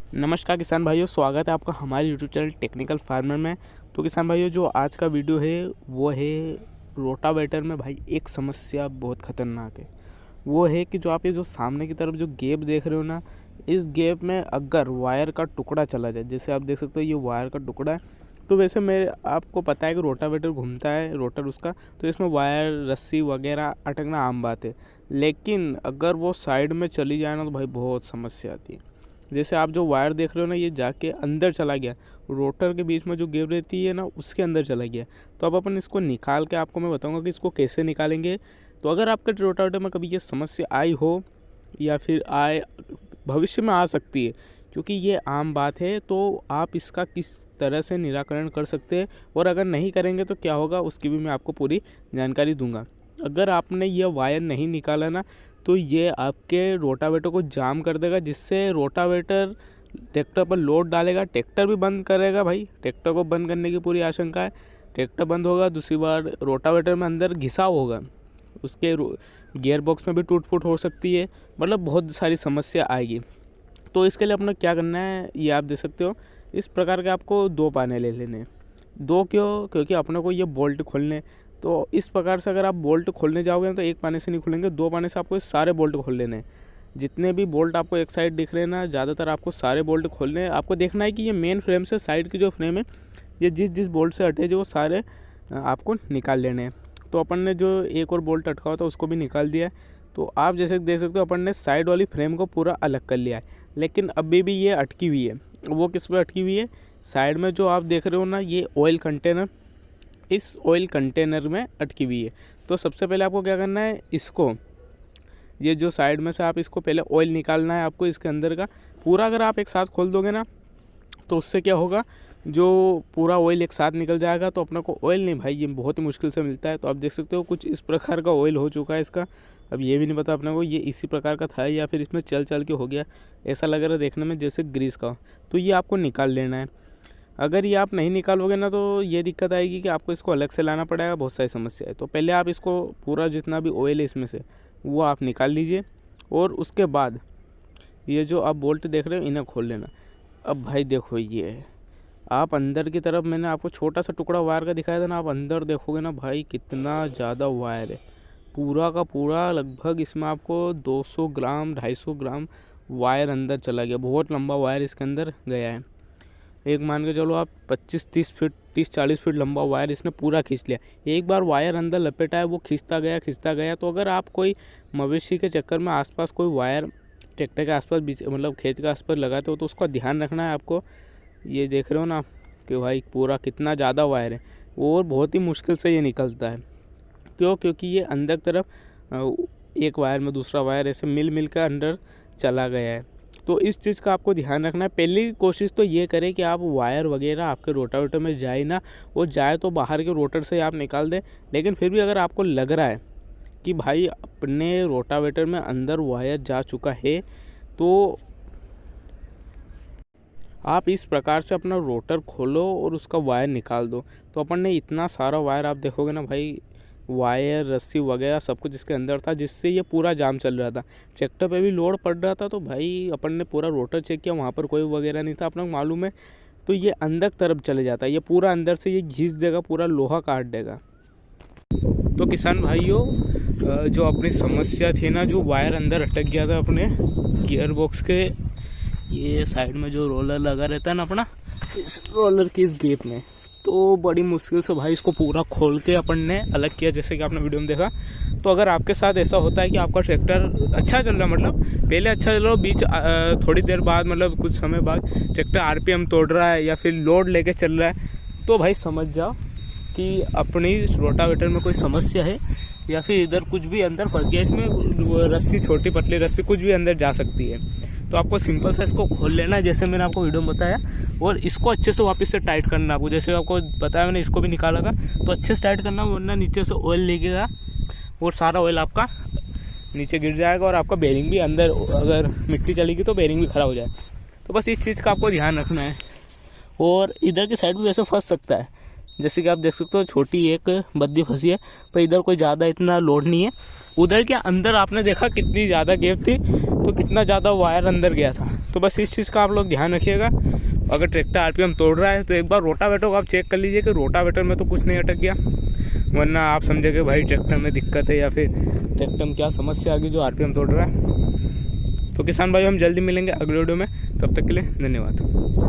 नमस्कार किसान भाइयों, स्वागत है आपका हमारे यूट्यूब चैनल टेक्निकल फार्मर में। तो किसान भाइयों, जो आज का वीडियो है वो है रोटावेटर में भाई एक समस्या बहुत ख़तरनाक है। वो है कि जो आप ये जो सामने की तरफ जो गैप देख रहे हो ना, इस गैप में अगर वायर का टुकड़ा चला जाए, जैसे आप देख सकते हो ये वायर का टुकड़ा है। तो वैसे मेरे आपको पता है कि रोटावेटर घूमता है, रोटर उसका, तो इसमें वायर रस्सी वगैरह अटकना आम बात है। लेकिन अगर वो साइड में चली जाए ना तो भाई बहुत समस्या आती है। जैसे आप जो वायर देख रहे हो ना, ये जाके अंदर चला गया, रोटर के बीच में जो गैप रहती है ना उसके अंदर चला गया। तो अब अपन इसको निकाल के आपको मैं बताऊंगा कि इसको कैसे निकालेंगे। तो अगर आपके रोटावेटर में कभी ये समस्या आई हो या फिर आए, भविष्य में आ सकती है, क्योंकि ये आम बात है, तो आप इसका किस तरह से निराकरण कर सकते हैं और अगर नहीं करेंगे तो क्या होगा उसकी भी मैं आपको पूरी जानकारी दूंगा। अगर आपने ये वायर नहीं निकाला ना तो ये आपके रोटावेटर को जाम कर देगा, जिससे रोटावेटर ट्रैक्टर पर लोड डालेगा, ट्रैक्टर भी बंद करेगा भाई। ट्रैक्टर को बंद करने की पूरी आशंका है। ट्रैक्टर बंद होगा, दूसरी बार रोटावेटर में अंदर घिसाव होगा, उसके गियर बॉक्स में भी टूट फूट हो सकती है, मतलब बहुत सारी समस्या आएगी। तो इसके लिए अपना क्या करना है ये आप देख सकते हो। इस प्रकार के आपको 2 पाने ले लेने। 2 क्यों? क्योंकि अपने को ये बोल्ट खोलने, तो इस प्रकार से अगर आप बोल्ट खोलने जाओगे तो एक पाने से नहीं खुलेंगे, 2 पाने से आपको सारे बोल्ट खोल लेने हैं। जितने भी बोल्ट आपको एक साइड दिख रहे हैं ना, ज़्यादातर आपको सारे बोल्ट खोलने हैं। आपको देखना है कि ये मेन फ्रेम से साइड की जो फ्रेम है, ये जिस जिस बोल्ट से हटे जो वो सारे आपको निकाल लेने हैं। तो अपन ने जो एक और बोल्ट अटका हुआ था उसको भी निकाल दिया है। तो आप जैसे देख सकते हो अपन ने साइड वाली फ्रेम को पूरा अलग कर लिया है, लेकिन अभी भी ये अटकी हुई है। वो किस पे अटकी हुई है? साइड में जो आप देख रहे हो ना, ये ऑयल कंटेनर, इस ऑयल कंटेनर में अटकी हुई है। तो सबसे पहले आपको क्या करना है, इसको, ये जो साइड में से आप इसको पहले ऑयल निकालना है आपको इसके अंदर का पूरा। अगर आप एक साथ खोल दोगे ना तो उससे क्या होगा, जो पूरा ऑयल एक साथ निकल जाएगा। तो अपना को ऑयल नहीं भाई, ये बहुत ही मुश्किल से मिलता है। तो आप देख सकते हो कुछ इस प्रकार का ऑयल हो चुका है इसका। अब ये भी नहीं पता अपने को ये इसी प्रकार का था या फिर इसमें चल चल के हो गया, ऐसा लग रहा है देखने में जैसे ग्रीस का। तो ये आपको निकाल लेना है। अगर ये आप नहीं निकालोगे ना तो ये दिक्कत आएगी कि आपको इसको अलग से लाना पड़ेगा, बहुत सारी समस्या है। तो पहले आप इसको पूरा जितना भी ऑयल है इसमें से वो आप निकाल लीजिए और उसके बाद ये जो आप बोल्ट देख रहे हो इन्हें खोल लेना। अब भाई देखो, ये आप अंदर की तरफ, मैंने आपको छोटा सा टुकड़ा वायर का दिखाया था ना, आप अंदर देखोगे ना भाई कितना ज़्यादा वायर है। पूरा का पूरा लगभग इसमें आपको 200 ग्राम 250 ग्राम वायर अंदर चला गया। बहुत लंबा वायर इसके अंदर गया है। एक मान के चलो आप 25-30 फीट 30-40 फीट लंबा वायर इसने पूरा खींच लिया। एक बार वायर अंदर लपेटा है वो खींचता गया। तो अगर आप कोई मवेशी के चक्कर में आसपास कोई वायर ट्रैक्टर के आसपास बीच, मतलब खेत के आसपास लगाते हो, तो उसका ध्यान रखना है आपको। ये देख रहे हो ना कि भाई पूरा कितना ज़्यादा वायर है और बहुत ही मुश्किल से ये निकलता है। क्यों? क्योंकि ये अंदर तरफ एक वायर में दूसरा वायर ऐसे मिल कर अंदर चला गया है। तो इस चीज़ का आपको ध्यान रखना है। पहली कोशिश तो ये करें कि आप वायर वगैरह आपके रोटावेटर में जाए ना, वो जाए तो बाहर के रोटर से आप निकाल दें। लेकिन फिर भी अगर आपको लग रहा है कि भाई अपने रोटावेटर में अंदर वायर जा चुका है, तो आप इस प्रकार से अपना रोटर खोलो और उसका वायर निकाल दो। तो अपन ने इतना सारा वायर, आप देखोगे ना भाई, वायर रस्सी वगैरह सब कुछ इसके अंदर था, जिससे ये पूरा जाम चल रहा था। ट्रैक्टर पे भी लोड पड़ रहा था। तो भाई अपन ने पूरा रोटर चेक किया, वहाँ पर कोई वगैरह नहीं था, अपना मालूम है। तो ये अंदर तरफ चले जाता है, ये पूरा अंदर से ये घिस देगा, पूरा लोहा काट देगा। तो किसान भाइयों, जो अपनी समस्या थी ना, जो वायर अंदर अटक गया था अपने गियर बॉक्स के, ये साइड में जो रोलर लगा रहता है ना अपना, इस रोलर की इस गैप में, तो बड़ी मुश्किल से भाई इसको पूरा खोल के अपन ने अलग किया, जैसे कि आपने वीडियो में देखा। तो अगर आपके साथ ऐसा होता है कि आपका ट्रैक्टर अच्छा चल रहा है, मतलब पहले अच्छा चल रहा हो, बीच थोड़ी देर बाद, मतलब कुछ समय बाद ट्रैक्टर आरपीएम तोड़ रहा है या फिर लोड लेके चल रहा है, तो भाई समझ जाओ कि अपनी रोटावेटर में कोई समस्या है या फिर इधर कुछ भी अंदर फंस गया। इसमें रस्सी, छोटी पतली रस्सी कुछ भी अंदर जा सकती है। तो आपको सिंपल सा इसको खोल लेना है, जैसे मैंने आपको वीडियो में बताया, और इसको अच्छे से वापस से टाइट करना। आपको जैसे आपको बताया, मैंने इसको भी निकाला था, तो अच्छे से टाइट करना, वरना नीचे से ऑयल लेगेगा और सारा ऑयल आपका नीचे गिर जाएगा और आपका बेरिंग भी अंदर, अगर मिट्टी चलेगी तो बेरिंग भी ख़राब हो जाए। तो बस इस चीज़ का आपको ध्यान रखना है। और इधर की साइड भी वैसे फंस सकता है, जैसे कि आप देख सकते हो छोटी एक बद्दी फंसी है, पर इधर कोई ज़्यादा इतना लोड नहीं है। उधर के अंदर आपने देखा कितनी ज़्यादा गैप थी, तो कितना ज़्यादा वायर अंदर गया था। तो बस इस चीज़ का आप लोग ध्यान रखिएगा। अगर ट्रैक्टर आरपीएम तोड़ रहा है तो एक बार रोटावेटर को आप चेक कर लीजिए कि रोटावेटर में तो कुछ नहीं अटक गया, वरना आप समझे कि भाई ट्रैक्टर में दिक्कत है या फिर ट्रैक्टर में क्या समस्या आ गई जो आरपीएम तोड़ रहा है। तो किसान भाई हम जल्दी मिलेंगे अगले वीडियो में, तब तक के लिए धन्यवाद।